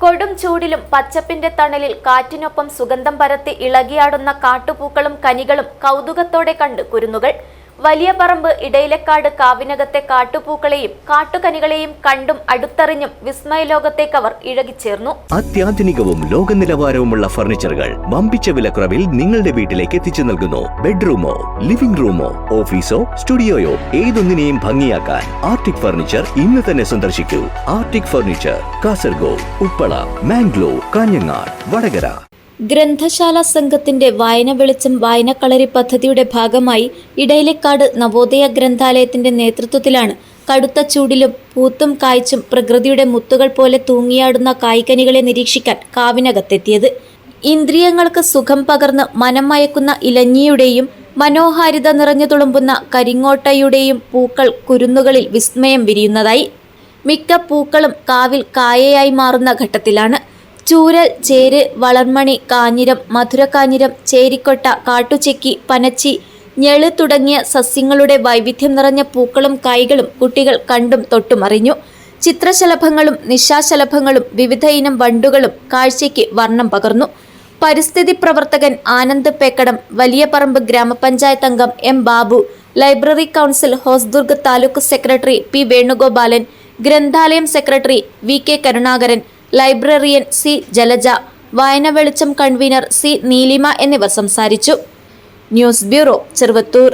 കൊടും ചൂടിലും പച്ചപ്പിന്റെ തണലിൽ കാറ്റിനൊപ്പം സുഗന്ധം പരത്തി ഇളകിയാടുന്ന കാട്ടുപൂക്കളും കനികളും കൗതുകത്തോടെ കണ്ട് കുരുന്നുകൾ. വലിയ പറമ്പ് ഇടയിലക്കാട് കാവിനകത്തെ കാട്ടുപൂക്കളെയും കാട്ടുകനികളെയും കണ്ടും അടുത്തറിഞ്ഞും വിസ്മയലോകത്തേക്ക് അവർ ഇഴകിച്ചേർന്നു. അത്യാധുനികവും ലോക നിലവാരവുമുള്ള ഫർണിച്ചറുകൾ വമ്പിച്ച വിലക്കുറവിൽ നിങ്ങളുടെ വീട്ടിലേക്ക് എത്തിച്ചു നൽകുന്നു. ബെഡ്റൂമോ, ലിവിംഗ് റൂമോ, ഓഫീസോ, സ്റ്റുഡിയോയോ ഏതൊന്നിനെയും ഭംഗിയാക്കാൻ ആർട്ടിക് ഫർണിച്ചർ ഇന്ന് തന്നെ സന്ദർശിക്കൂ. Arctic furniture, Kasaragod, Uppala, Mangalore, Kanhangad, Vadakara. ഗ്രന്ഥശാല സംഘത്തിന്റെ വായന വെളിച്ചം വായനക്കളരി പദ്ധതിയുടെ ഭാഗമായി ഇടയിലക്കാട് നവോദയ ഗ്രന്ഥാലയത്തിന്റെ നേതൃത്വത്തിലാണ് കടുത്ത ചൂടിലും പൂത്തും കായ്ച്ചും പ്രകൃതിയുടെ മുത്തുകൾ പോലെ തൂങ്ങിയാടുന്ന കായ്കനികളെ നിരീക്ഷിക്കാൻ കാവിനകത്തെത്തിയത്. ഇന്ദ്രിയങ്ങൾക്ക് സുഖം പകർന്ന് മനം മയക്കുന്ന ഇലഞ്ഞിയുടെയും മനോഹാരിത നിറഞ്ഞു തുളുമ്പുന്ന കരിങ്ങോട്ടയുടെയും പൂക്കൾ കുരുന്നുകളിൽ വിസ്മയം വിരിയുന്നതായി. മിക്ക പൂക്കളും കാവിൽ കായയായി മാറുന്ന ഘട്ടത്തിലാണ്. ചൂരൽ, ചേര്, വളർമണി, കാഞ്ഞിരം, മധുരക്കാഞ്ഞിരം, ചേരിക്കൊട്ട, കാട്ടുചെക്കി, പനച്ചി, ഞെള് തുടങ്ങിയ സസ്യങ്ങളുടെ വൈവിധ്യം നിറഞ്ഞ പൂക്കളും കായ്കളും കുട്ടികൾ കണ്ടും തൊട്ടുമറിഞ്ഞു. ചിത്രശലഭങ്ങളും നിശാശലഭങ്ങളും വിവിധ ഇനം വണ്ടുകളും കാഴ്ചയ്ക്ക് വർണ്ണം പകർന്നു. പരിസ്ഥിതി പ്രവർത്തകൻ ആനന്ദ് പേക്കടം, വലിയ പറമ്പ് ഗ്രാമപഞ്ചായത്ത് അംഗം M Babu, library council Hosdurg taluk secretary P Venugopalan, ഗ്രന്ഥാലയം secretary V K Karunakaran, librarian C Jalaja, വായന വെളിച്ചം കൺവീനർ സി നീലിമ എന്നിവർ സംസാരിച്ചു. News bureau, Cheruvathur.